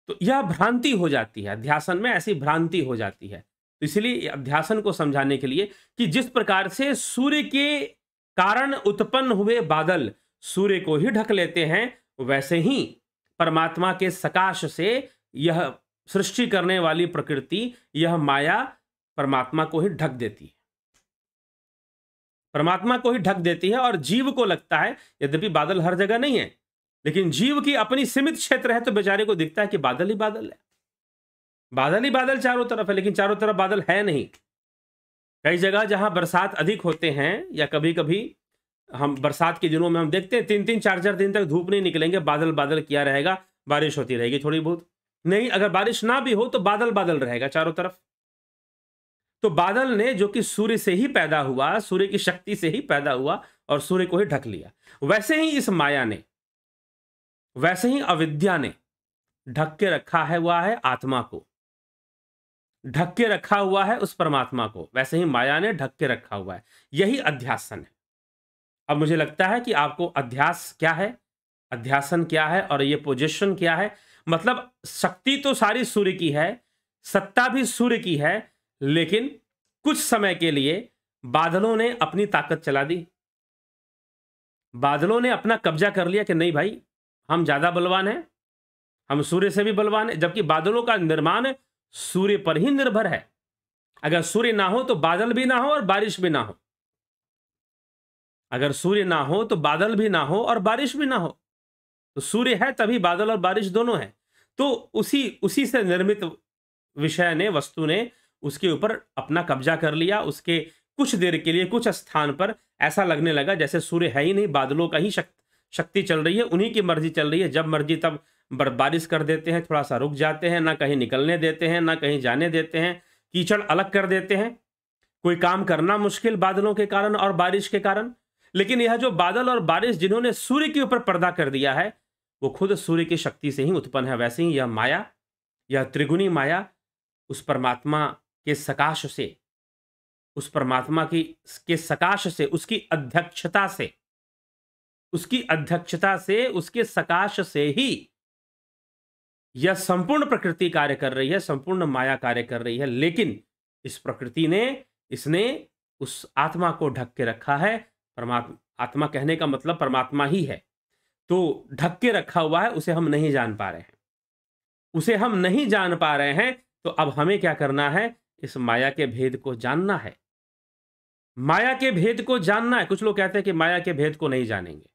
तो यह भ्रांति हो जाती है, अध्यासन में ऐसी भ्रांति हो जाती है। तो इसलिए अध्यासन को समझाने के लिए कि जिस प्रकार से सूर्य के कारण उत्पन्न हुए बादल सूर्य को ही ढक लेते हैं, वैसे ही परमात्मा के सकाश से यह सृष्टि करने वाली प्रकृति, यह माया परमात्मा को ही ढक देती है, परमात्मा को ही ढक देती है। और जीव को लगता है, यद्यपि बादल हर जगह नहीं है, लेकिन जीव की अपनी सीमित क्षेत्र है, तो बेचारे को दिखता है कि बादल ही बादल है, बादल ही बादल चारों तरफ है, लेकिन चारों तरफ बादल है नहीं। कई जगह जहां बरसात अधिक होते हैं, या कभी कभी हम बरसात के दिनों में हम देखते हैं 3-3 4-4 दिन तक धूप नहीं निकलेंगे, बादल बादल किया रहेगा, बारिश होती रहेगी थोड़ी बहुत। नहीं, अगर बारिश ना भी हो तो बादल बादल रहेगा चारों तरफ। तो बादल ने, जो कि सूर्य से ही पैदा हुआ, सूर्य की शक्ति से ही पैदा हुआ और सूर्य को ही ढक लिया, वैसे ही इस माया ने, वैसे ही अविद्या ने ढक के रखा है हुआ है आत्मा को, ढक के रखा हुआ है उस परमात्मा को, वैसे ही माया ने ढक के रखा हुआ है। यही अध्यासन है। अब मुझे लगता है कि आपको अध्यास क्या है, अध्यासन क्या है और ये पोजीशन क्या है। मतलब शक्ति तो सारी सूर्य की है, सत्ता भी सूर्य की है, लेकिन कुछ समय के लिए बादलों ने अपनी ताकत चला दी, बादलों ने अपना कब्जा कर लिया कि नहीं भाई हम ज्यादा बलवान हैं, हम सूर्य से भी बलवान हैं। जबकि बादलों का निर्माण सूर्य पर ही निर्भर है। अगर सूर्य ना हो तो बादल भी ना हो और बारिश भी ना हो, अगर सूर्य ना हो तो बादल भी ना हो और बारिश भी ना हो। तो सूर्य है तभी बादल और बारिश दोनों है। तो उसी से निर्मित विषय ने, वस्तु ने उसके ऊपर अपना कब्जा कर लिया। उसके कुछ देर के लिए कुछ स्थान पर ऐसा लगने लगा जैसे सूर्य है ही नहीं, बादलों का ही शक्ति चल रही है, उन्हीं की मर्जी चल रही है। जब मर्जी तब बारिश कर देते हैं, थोड़ा सा रुक जाते हैं, ना कहीं निकलने देते हैं ना कहीं जाने देते हैं, कीचड़ अलग कर देते हैं, कोई काम करना मुश्किल बादलों के कारण और बारिश के कारण। लेकिन यह जो बादल और बारिश जिन्होंने सूर्य के ऊपर पर्दा कर दिया है, वो खुद सूर्य की शक्ति से ही उत्पन्न है। वैसे ही यह माया, यह त्रिगुणी माया उस परमात्मा के सकाश से, उस परमात्मा की के सकाश से, उसकी अध्यक्षता से, उसकी अध्यक्षता से, उसके सकाश से ही यह संपूर्ण प्रकृति कार्य कर रही है, संपूर्ण माया कार्य कर रही है। लेकिन इस प्रकृति ने, इसने उस आत्मा को ढक के रखा है। परमात्मा, आत्मा कहने का मतलब परमात्मा ही है, तो ढक के रखा हुआ है, उसे हम नहीं जान पा रहे हैं, उसे हम नहीं जान पा रहे हैं। तो अब हमें क्या करना है? इस माया के भेद को जानना है, माया के भेद को जानना है। कुछ लोग कहते हैं कि माया के भेद को नहीं जानेंगे,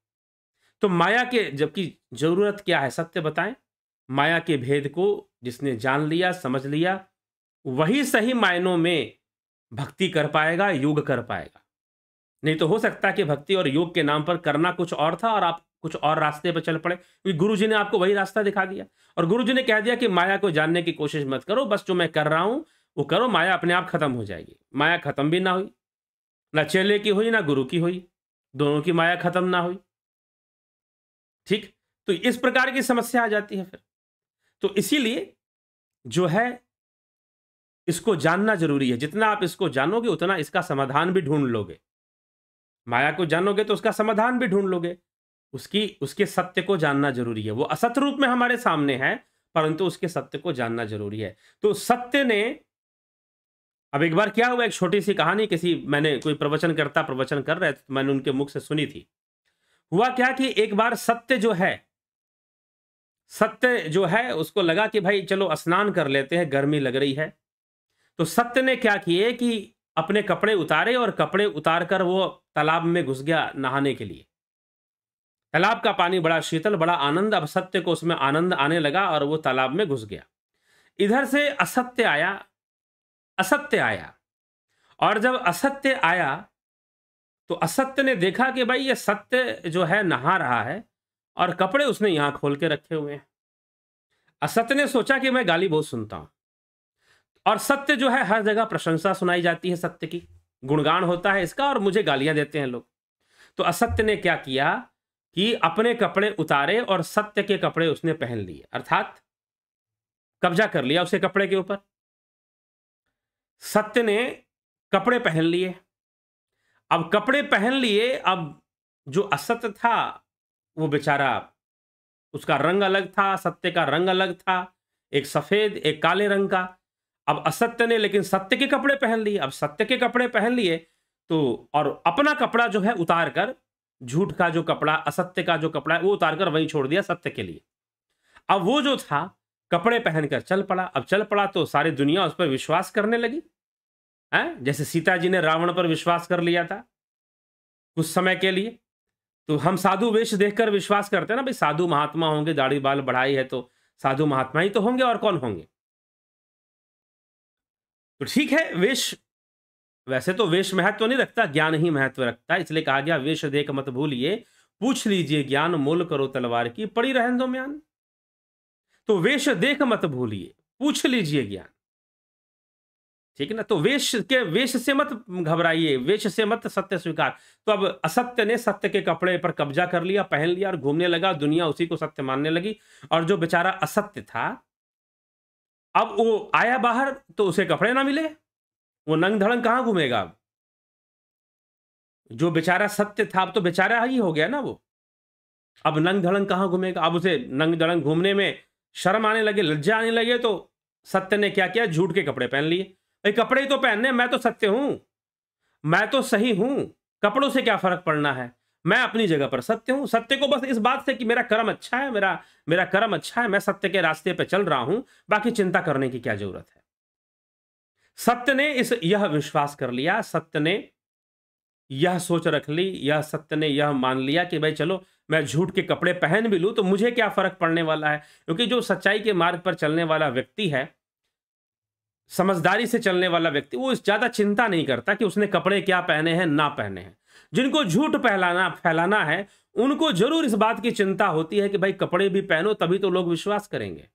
तो माया के, जबकि जरूरत क्या है? सत्य बताएं। माया के भेद को जिसने जान लिया, समझ लिया, वही सही मायनों में भक्ति कर पाएगा, योग कर पाएगा। नहीं तो हो सकता है कि भक्ति और योग के नाम पर करना कुछ और था और आप कुछ और रास्ते पर चल पड़े, क्योंकि गुरु जी ने आपको वही रास्ता दिखा दिया और गुरु जी ने कह दिया कि माया को जानने की कोशिश मत करो, बस जो मैं कर रहा हूं वो करो, माया अपने आप खत्म हो जाएगी। माया खत्म भी ना हुई, ना चेले की हुई, ना गुरु की हुई, दोनों की माया खत्म ना हुई। ठीक, तो इस प्रकार की समस्या आ जाती है फिर। तो इसीलिए जो है, इसको जानना जरूरी है। जितना आप इसको जानोगे उतना इसका समाधान भी ढूंढ लोगे। माया को जानोगे तो उसका समाधान भी ढूंढ लोगे। उसके सत्य को जानना जरूरी है। वो असत रूप में हमारे सामने है, परंतु उसके सत्य को जानना जरूरी है। तो सत्य ने, अब एक बार क्या हुआ, एक छोटी सी कहानी, मैंने कोई प्रवचन कर रहे थे, तो मैंने उनके मुख से सुनी थी। हुआ क्या कि एक बार सत्य जो है उसको लगा कि भाई चलो स्नान कर लेते हैं, गर्मी लग रही है। तो सत्य ने क्या किए कि अपने कपड़े उतारे और कपड़े उतारकर वो तालाब में घुस गया नहाने के लिए। तालाब का पानी बड़ा शीतल, बड़ा आनंद, अब सत्य को उसमें आनंद आने लगा और वो तालाब में घुस गया। इधर से असत्य आया और जब असत्य आया तो असत्य ने देखा कि भाई ये सत्य जो है नहा रहा है और कपड़े उसने यहां खोल के रखे हुए हैं। असत्य ने सोचा कि मैं गाली बहुत सुनता हूं, और सत्य जो है हर जगह प्रशंसा सुनाई जाती है, सत्य की गुणगान होता है इसका, और मुझे गालियां देते हैं लोग। तो असत्य ने क्या किया कि अपने कपड़े उतारे और सत्य के कपड़े उसने पहन लिए, अर्थात कब्जा कर लिया उसके कपड़े के ऊपर। सत्य ने कपड़े पहन लिए। अब कपड़े पहन लिए, अब जो असत्य था वो बेचारा, उसका रंग अलग था, सत्य का रंग अलग था, एक सफेद एक काले रंग का। अब असत्य ने लेकिन सत्य के कपड़े पहन लिए। अब सत्य के कपड़े पहन लिए तो, और अपना कपड़ा जो है उतार कर, झूठ का जो कपड़ा, असत्य का जो कपड़ा है वो उतार कर वहीं छोड़ दिया सत्य के लिए। अब वो जो था कपड़े पहनकर चल पड़ा। अब चल पड़ा तो सारी दुनिया उस पर विश्वास करने लगी, है? जैसे सीता जी ने रावण पर विश्वास कर लिया था कुछ समय के लिए। तो हम साधु वेश देखकर विश्वास करते हैं ना, भाई साधु महात्मा होंगे, दाढ़ी बाल बढ़ाई है तो साधु महात्मा ही तो होंगे, और कौन होंगे। तो ठीक है, वेश, वैसे तो वेश महत्व तो नहीं रखता, ज्ञान ही महत्व रखता है। इसलिए कहा गया वेश देख मत भूलिए, पूछ लीजिए ज्ञान, मोल करो तलवार की, पड़ी रहन दो म्यान। तो वेश देख मत भूलिए, पूछ लीजिए ज्ञान, ठीक है ना। तो वेश से मत घबराइए, वेश से मत सत्य स्वीकार। तो अब असत्य ने सत्य के कपड़े पर कब्जा कर लिया, पहन लिया और घूमने लगा, दुनिया उसी को सत्य मानने लगी। और जो बेचारा असत्य था, अब वो आया बाहर तो उसे कपड़े ना मिले, वो नंग धड़ंग कहां घूमेगा। अब जो बेचारा सत्य था अब तो बेचारा ही हो गया ना वो, अब नंग धड़ंग कहां घूमेगा। अब उसे नंग धड़ंग घूमने में शर्म आने लगे, लज्जा आने लगे। तो सत्य ने क्या किया, झूठ के कपड़े पहन लिए। भाई कपड़े ही तो पहनने, मैं तो सत्य हूं, मैं तो सही हूं, कपड़ों से क्या फर्क पड़ना है, मैं अपनी जगह पर सत्य हूं। सत्य को बस इस बात से कि मेरा कर्म अच्छा है, मेरा कर्म अच्छा है, मैं सत्य के रास्ते पे चल रहा हूं, बाकी चिंता करने की क्या जरूरत है। सत्य ने यह विश्वास कर लिया, सत्य ने यह सोच रख ली, यह सत्य ने यह मान लिया कि भाई चलो मैं झूठ के कपड़े पहन भी लूं तो मुझे क्या फर्क पड़ने वाला है। क्योंकि जो सच्चाई के मार्ग पर चलने वाला व्यक्ति है, समझदारी से चलने वाला व्यक्ति, वो ज्यादा चिंता नहीं करता कि उसने कपड़े क्या पहने हैं ना पहने हैं। जिनको झूठ फैलाना है उनको जरूर इस बात की चिंता होती है कि भाई कपड़े भी पहनो तभी तो लोग विश्वास करेंगे,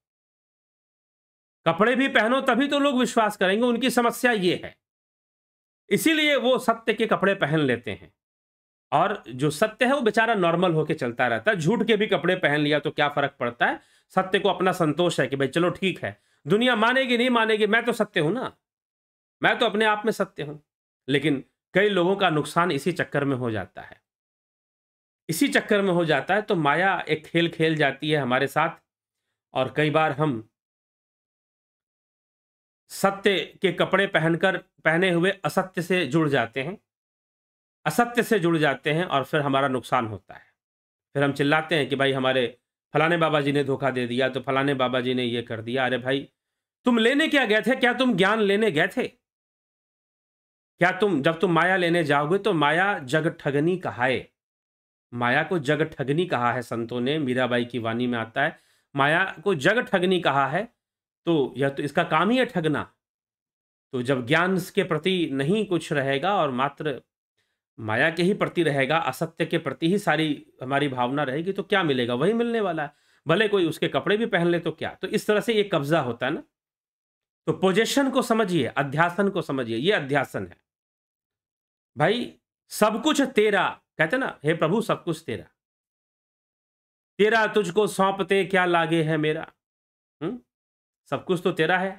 कपड़े भी पहनो तभी तो लोग विश्वास करेंगे। उनकी समस्या ये है, इसीलिए वो सत्य के कपड़े पहन लेते हैं। और जो सत्य है वो बेचारा नॉर्मल होके चलता रहता है। झूठ के भी कपड़े पहन लिया तो क्या फर्क पड़ता है, सत्य को अपना संतोष है कि भाई चलो ठीक है, दुनिया मानेगी नहीं मानेगी, मैं तो सत्य हूं ना, मैं तो अपने आप में सत्य हूं। लेकिन कई लोगों का नुकसान इसी चक्कर में हो जाता है, इसी चक्कर में हो जाता है। तो माया एक खेल खेल जाती है हमारे साथ, और कई बार हम सत्य के कपड़े पहने हुए असत्य से जुड़ जाते हैं, असत्य से जुड़ जाते हैं, और फिर हमारा नुकसान होता है। फिर हम चिल्लाते हैं कि भाई हमारे फलाने बाबा जी ने धोखा दे दिया, तो फलाने बाबा जी ने ये कर दिया। अरे भाई, तुम लेने क्या गए थे? क्या तुम ज्ञान लेने गए थे? क्या तुम, जब तुम माया लेने जाओगे तो माया जग ठगनी कहाए, माया को जग ठगनी कहा है संतों ने, मीराबाई की वाणी में आता है माया को जग ठगनी कहा है। तो यह तो इसका काम ही है ठगना। तो जब ज्ञान के प्रति नहीं कुछ रहेगा और मात्र माया के ही प्रति रहेगा, असत्य के प्रति ही सारी हमारी भावना रहेगी, तो क्या मिलेगा? वही मिलने वाला है, भले कोई उसके कपड़े भी पहन ले तो क्या। तो इस तरह से ये कब्जा होता है ना। तो पोजेशन को समझिए, अध्यासन को समझिए, ये अध्यासन है भाई। सब कुछ तेरा, कहते ना, हे प्रभु सब कुछ तेरा, तेरा तुझको सौंपते क्या लागे है मेरा। सब कुछ तो तेरा है,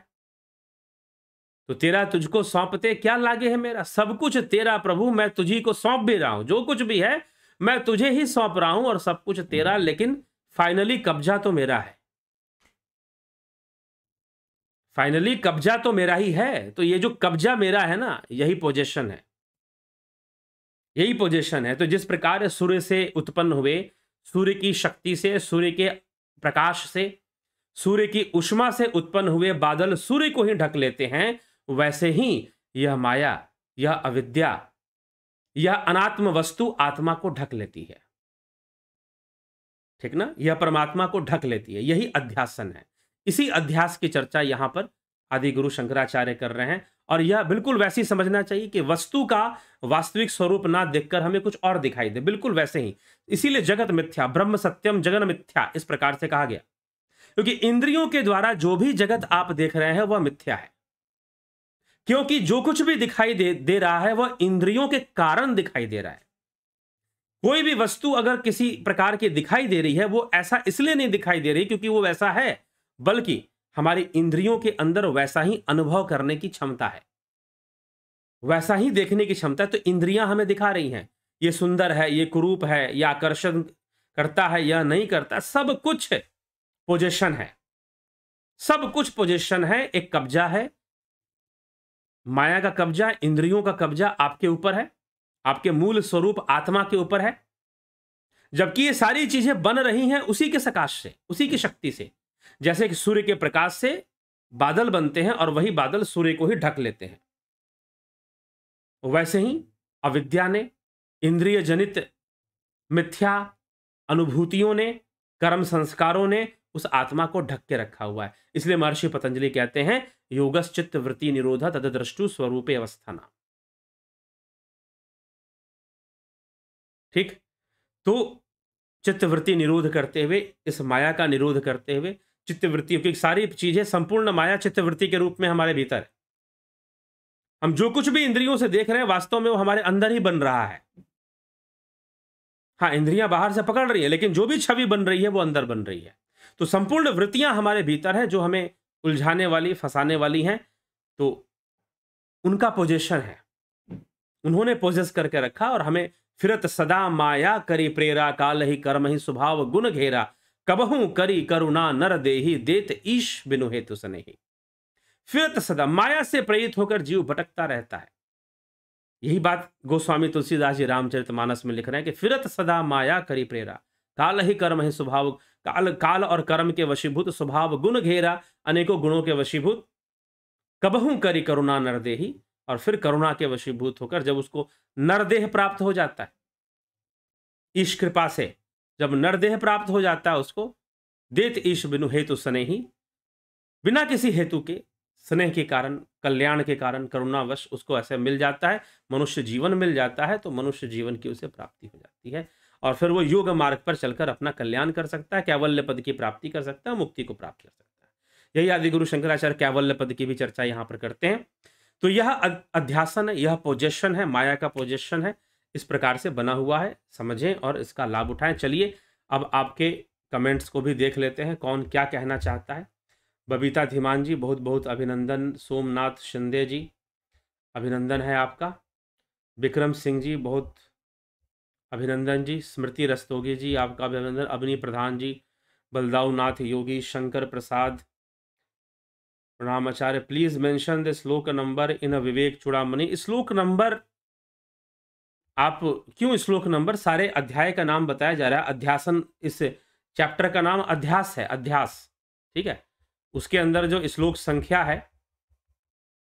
तो तेरा तुझको सौंपते क्या लागे है मेरा। सब कुछ तेरा प्रभु, मैं तुझी को सौंप भी रहा हूं, जो कुछ भी है मैं तुझे ही सौंप रहा हूं, और सब कुछ तेरा, लेकिन फाइनली कब्जा तो मेरा है, फाइनली कब्जा तो मेरा ही है। तो ये जो कब्जा मेरा है ना, यही पोजीशन है, यही पोजीशन है। तो जिस प्रकार सूर्य से उत्पन्न हुए, सूर्य की शक्ति से, सूर्य के प्रकाश से, सूर्य की उष्मा से उत्पन्न हुए बादल सूर्य को ही ढक लेते हैं, वैसे ही यह माया, यह अविद्या, यह अनात्म वस्तु आत्मा को ढक लेती है, ठीक ना। यह परमात्मा को ढक लेती है, यही अध्यासन है। इसी अध्यास की चर्चा यहां पर आदि गुरु शंकराचार्य कर रहे हैं। और यह बिल्कुल वैसे ही समझना चाहिए कि वस्तु का वास्तविक स्वरूप ना देखकर हमें कुछ और दिखाई दे, बिल्कुल वैसे ही। इसीलिए जगत मिथ्या, ब्रह्म सत्यम जगन मिथ्या, इस प्रकार से कहा गया, क्योंकि इंद्रियों के द्वारा जो भी जगत आप देख रहे हैं वह मिथ्या है। क्योंकि जो कुछ भी दिखाई दे रहा है वह इंद्रियों के कारण दिखाई दे रहा है। कोई भी वस्तु अगर किसी प्रकार की दिखाई दे रही है, वो ऐसा इसलिए नहीं दिखाई दे रही क्योंकि वो वैसा है, बल्कि हमारी इंद्रियों के अंदर वैसा ही अनुभव करने की क्षमता है, वैसा ही देखने की क्षमता है। तो इंद्रियां हमें दिखा रही हैं, ये सुंदर है, ये कुरूप है, या आकर्षण करता है, यह नहीं करता, सब कुछ पोजीशन है, सब कुछ पोजीशन है। एक कब्जा है, माया का कब्जा, इंद्रियों का कब्जा आपके ऊपर है, आपके मूल स्वरूप आत्मा के ऊपर है। जबकि ये सारी चीजें बन रही हैं उसी के सकाश से, उसी की शक्ति से। जैसे कि सूर्य के प्रकाश से बादल बनते हैं और वही बादल सूर्य को ही ढक लेते हैं, वैसे ही अविद्या ने, इंद्रिय जनित मिथ्या अनुभूतियों ने, कर्म संस्कारों ने उस आत्मा को ढक के रखा हुआ है। इसलिए महर्षि पतंजलि कहते हैं योगश्चित्त वृत्ति निरोधा तदद्रष्टु स्वरूपे अवस्थाना। ठीक, तो चित्तवृत्ति निरोध करते हुए, इस माया का निरोध करते हुए, चित्तवृत्तियों की सारी चीजें, संपूर्ण माया चित्तवृत्ति के रूप में हमारे भीतर है। हम जो कुछ भी इंद्रियों से देख रहे हैं वास्तव में वो हमारे अंदर ही बन रहा है। हाँ, इंद्रियां बाहर से पकड़ रही है, लेकिन जो भी छवि बन रही है वो अंदर बन रही है। तो संपूर्ण वृत्तियां हमारे भीतर है जो हमें उलझाने वाली, फंसाने वाली हैं। तो उनका पोजीशन है, उन्होंने पोजेस करके रखा, और हमें फिरत सदा माया करी प्रेरा, काल ही कर्म ही स्वभाव गुण घेरा, कबहू करी करुणा नर देही, देत ईश बिनु हेतु सनेही। फिरत सदा माया से प्रेरित होकर जीव भटकता रहता है। यही बात गोस्वामी तुलसीदास जी रामचरितमानस में लिख रहे हैं कि फिरत सदा माया करी प्रेरा, काल ही कर्म ही स्वभाव, काल और कर्म के वशीभूत, स्वभाव गुण घेरा, अनेकों गुणों के वशीभूत, कबहू करी करुणा नरदेही, और फिर करुणा के वशीभूत होकर जब उसको नरदेह प्राप्त हो जाता है, ईश कृपा से जब नरदेह प्राप्त हो जाता है उसको, देत ईश बिनु हेतु स्नेही, बिना किसी हेतु के, स्नेह के कारण, कल्याण के कारण, करुणावश उसको ऐसे मिल जाता है, मनुष्य जीवन मिल जाता है। तो मनुष्य जीवन की उसे प्राप्ति हो जाती है, और फिर वो योग मार्ग पर चलकर अपना कल्याण कर सकता है, कैवल्य पद की प्राप्ति कर सकता है, मुक्ति को प्राप्त कर सकता है। यही आदि गुरु शंकराचार्य कैवल्य पद की भी चर्चा यहाँ पर करते हैं। तो यह अध्यासन है, यह पोजेशन है, माया का पोजेशन है, इस प्रकार से बना हुआ है। समझें और इसका लाभ उठाएं। चलिए अब आपके कमेंट्स को भी देख लेते हैं, कौन क्या कहना चाहता है। बबीता धीमान जी बहुत बहुत अभिनंदन। सोमनाथ शिंदे जी अभिनंदन है आपका। विक्रम सिंह जी बहुत अभिनंदन जी। स्मृति रस्तोगी जी आपका अभिनंदन। अवनी प्रधान जी, बलदाऊ नाथ योगी, शंकर प्रसाद प्रणाम आचार्य। प्लीज मेंशन द श्लोक नंबर इन अ विवेक चूड़ामणि। श्लोक नंबर, आप क्यों श्लोक नंबर, सारे अध्याय का नाम बताया जा रहा है। अध्यासन, इस चैप्टर का नाम अध्यास है, अध्यास, ठीक है। उसके अंदर जो श्लोक संख्या है,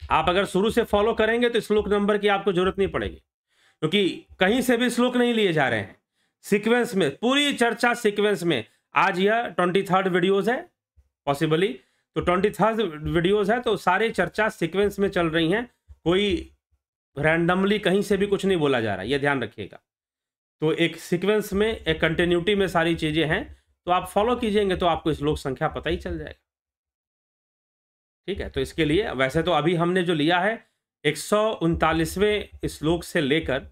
आप अगर शुरू से फॉलो करेंगे तो श्लोक नंबर की आपको जरूरत नहीं पड़ेगी, क्योंकि कहीं से भी श्लोक नहीं लिए जा रहे हैं। सीक्वेंस में पूरी चर्चा सीक्वेंस में, आज यह 23rd वीडियोज है पॉसिबली, तो 23rd वीडियोज है, तो सारे चर्चा सीक्वेंस में चल रही हैं। कोई रैंडमली कहीं से भी कुछ नहीं बोला जा रहा है, यह ध्यान रखिएगा। तो एक सीक्वेंस में, एक कंटिन्यूटी में सारी चीजें हैं, तो आप फॉलो कीजिएंगे तो आपको श्लोक संख्या पता ही चल जाएगा, ठीक है। तो इसके लिए वैसे तो अभी हमने जो लिया है 139वें श्लोक से लेकर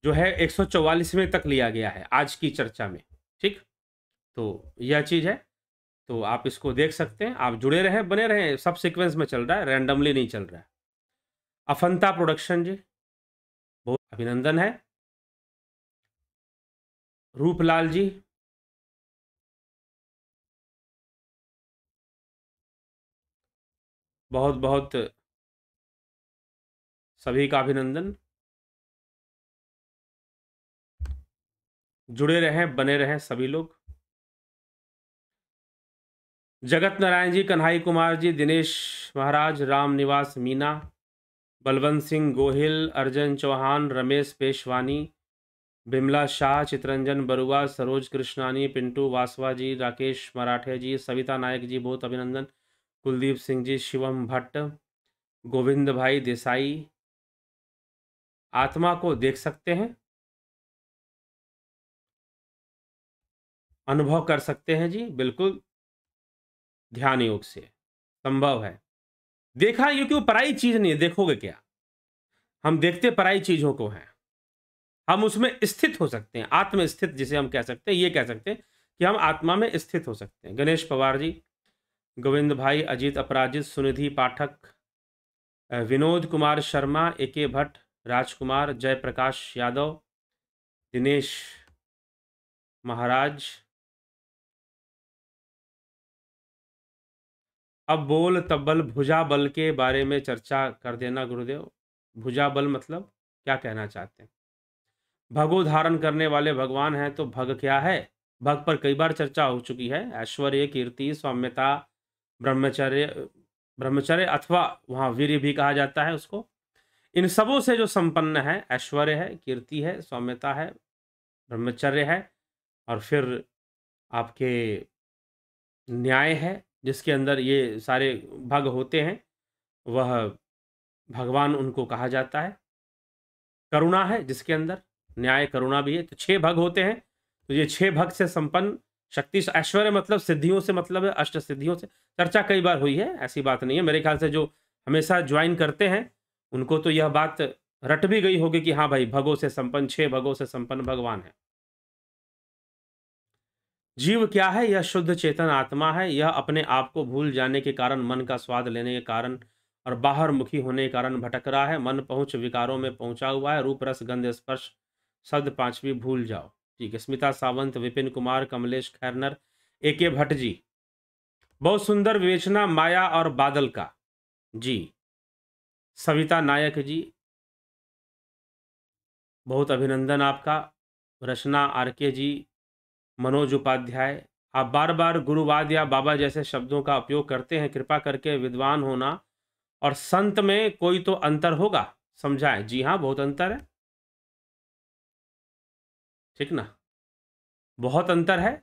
जो है 144वें तक लिया गया है आज की चर्चा में, ठीक। तो यह चीज है, तो आप इसको देख सकते हैं। आप जुड़े रहें, बने रहें, सब सीक्वेंस में चल रहा है, रैंडमली नहीं चल रहा है। अफंता प्रोडक्शन जी बहुत अभिनंदन है। रूपलाल जी बहुत बहुत सभी का अभिनंदन। जुड़े रहें, बने रहें सभी लोग। जगत नारायण जी, कन्हई कुमार जी, दिनेश महाराज, राम निवास मीना, बलवंत सिंह गोहिल, अर्जन चौहान, रमेश पेशवानी, बिमला शाह, चित्रंजन बरुआ, सरोज कृष्णानी, पिंटू वासवा जी, राकेश मराठे जी, सविता नायक जी बहुत अभिनंदन, कुलदीप सिंह जी, शिवम भट्ट, गोविंद भाई देसाई। आत्मा को देख सकते हैं, अनुभव कर सकते हैं जी, बिल्कुल ध्यान योग से संभव है। देखा ये क्यों, पराई चीज नहीं है, देखोगे क्या। हम देखते पराई चीजों को हैं, हम उसमें स्थित हो सकते हैं, आत्म स्थित जिसे हम कह सकते हैं, ये कह सकते हैं कि हम आत्मा में स्थित हो सकते हैं। गणेश पवार जी, गोविंद भाई, अजीत अपराजित, सुनिधि पाठक, विनोद कुमार शर्मा, एके भट्ट, राजकुमार, जयप्रकाश यादव, दिनेश महाराज। अब बोल तब्बल भुजा बल के बारे में चर्चा कर देना गुरुदेव। भुजा बल मतलब क्या कहना चाहते हैं? भगो धारण करने वाले भगवान हैं, तो भग क्या है? भग पर कई बार चर्चा हो चुकी है। ऐश्वर्य, कीर्ति, सौम्यता, ब्रह्मचर्य, ब्रह्मचर्य अथवा वहाँ वीर्य भी कहा जाता है उसको। इन सबों से जो संपन्न है, ऐश्वर्य है, कीर्ति है, सौम्यता है, ब्रह्मचर्य है, और फिर आपके न्याय है, जिसके अंदर ये सारे भग होते हैं, वह भगवान उनको कहा जाता है। करुणा है, जिसके अंदर न्याय करुणा भी है। तो 6 भग होते हैं, तो ये 6 भग से संपन्न शक्ति। ऐश्वर्य मतलब सिद्धियों से मतलब है, अष्ट सिद्धियों से। चर्चा कई बार हुई है, ऐसी बात नहीं है। मेरे ख्याल से जो हमेशा ज्वाइन करते हैं उनको तो यह बात रट भी गई होगी कि हाँ भाई, भगों से संपन्न, 6 भगों से संपन्न भगवान है। जीव क्या है? यह शुद्ध चेतन आत्मा है। यह अपने आप को भूल जाने के कारण, मन का स्वाद लेने के कारण और बाहर मुखी होने के कारण भटक रहा है। मन पहुंच विकारों में पहुंचा हुआ है। रूप रस गंध स्पर्श शब्द 5वीं भूल जाओ। ठीक है। स्मिता सावंत, विपिन कुमार, कमलेश खैरनर, एके भट्ट जी बहुत सुंदर विवेचना माया और बादल का जी। सविता नायक जी बहुत अभिनंदन आपका। रचना आरके जी, मनोज उपाध्याय, आप बार बार गुरुवाद या बाबा जैसे शब्दों का उपयोग करते हैं। कृपा करके विद्वान होना और संत में कोई तो अंतर होगा, समझाएं। जी हाँ, बहुत अंतर है, ठीक ना, बहुत अंतर है।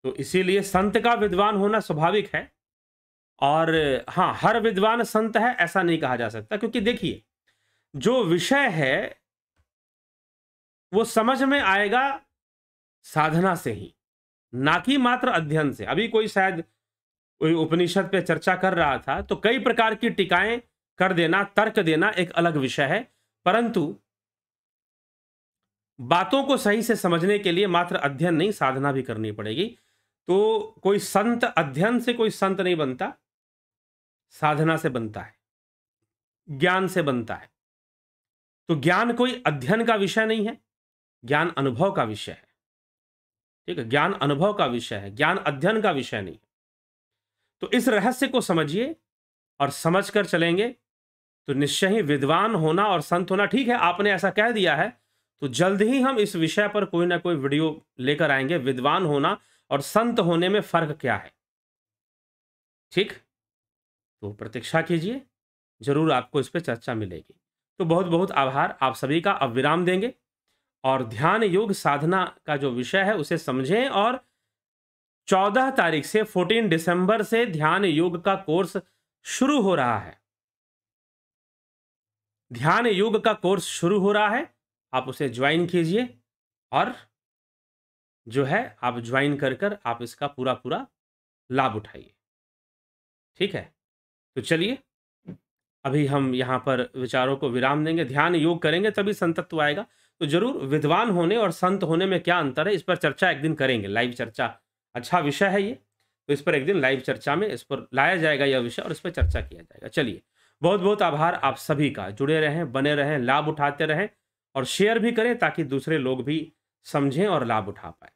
तो इसीलिए संत का विद्वान होना स्वाभाविक है। और हाँ, हर विद्वान संत है ऐसा नहीं कहा जा सकता, क्योंकि देखिए जो विषय है वो समझ में आएगा साधना से ही, ना कि मात्र अध्ययन से। अभी कोई शायद कोई उपनिषद पे चर्चा कर रहा था, तो कई प्रकार की टीकाएं कर देना, तर्क देना एक अलग विषय है, परंतु बातों को सही से समझने के लिए मात्र अध्ययन नहीं, साधना भी करनी पड़ेगी। तो कोई संत अध्ययन से कोई संत नहीं बनता, साधना से बनता है, ज्ञान से बनता है। तो ज्ञान कोई अध्ययन का विषय नहीं है, ज्ञान अनुभव का विषय है। ठीक है, ज्ञान अनुभव का विषय है, ज्ञान अध्ययन का विषय नहीं है। तो इस रहस्य को समझिए और समझकर चलेंगे तो निश्चय ही विद्वान होना और संत होना, ठीक है आपने ऐसा कह दिया है तो जल्द ही हम इस विषय पर कोई ना कोई वीडियो लेकर आएंगे, विद्वान होना और संत होने में फर्क क्या है। ठीक, तो प्रतीक्षा कीजिए, जरूर आपको इस पर चर्चा मिलेगी। तो बहुत बहुत आभार आप सभी का। अब विराम देंगे और ध्यान योग साधना का जो विषय है उसे समझें। और 14 तारीख से 14 दिसंबर से ध्यान योग का कोर्स शुरू हो रहा है। ध्यान योग का कोर्स शुरू हो रहा है, आप उसे ज्वाइन कीजिए और जो है आप ज्वाइन कर आप इसका पूरा पूरा लाभ उठाइए। ठीक है, तो चलिए अभी हम यहां पर विचारों को विराम देंगे। ध्यान योग करेंगे तभी संतत्व आएगा। तो जरूर विद्वान होने और संत होने में क्या अंतर है, इस पर चर्चा एक दिन करेंगे, लाइव चर्चा। अच्छा विषय है ये, तो इस पर एक दिन लाइव चर्चा में इस पर लाया जाएगा यह विषय और इस पर चर्चा किया जाएगा। चलिए बहुत बहुत आभार आप सभी का। जुड़े रहें, बने रहें, लाभ उठाते रहें और शेयर भी करें ताकि दूसरे लोग भी समझें और लाभ उठा पाए।